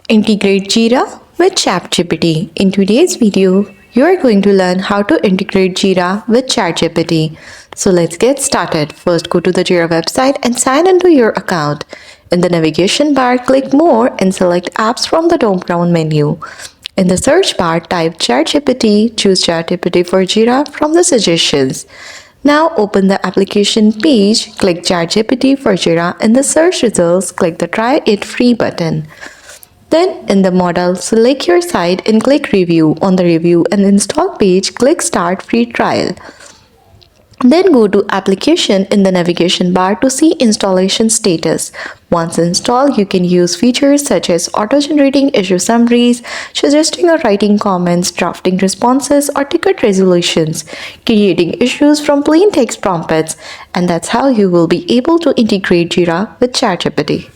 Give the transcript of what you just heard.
Integrate Jira with ChatGPT. In today's video, you are going to learn how to integrate Jira with ChatGPT. So let's get started. First, go to the Jira website and sign into your account. In the navigation bar, click More and select Apps from the drop-down menu. In the search bar, type ChatGPT, choose ChatGPT for Jira from the suggestions. Now open the application page, click ChatGPT for Jira. In the search results, click the Try It Free button. Then in the model, select your site and click Review. On the Review and Install page, click Start Free Trial. Then go to Application in the navigation bar to see installation status. Once installed, you can use features such as auto-generating issue summaries, suggesting or writing comments, drafting responses, or ticket resolutions, creating issues from plain text prompts, and that's how you will be able to integrate Jira with ChatGPT.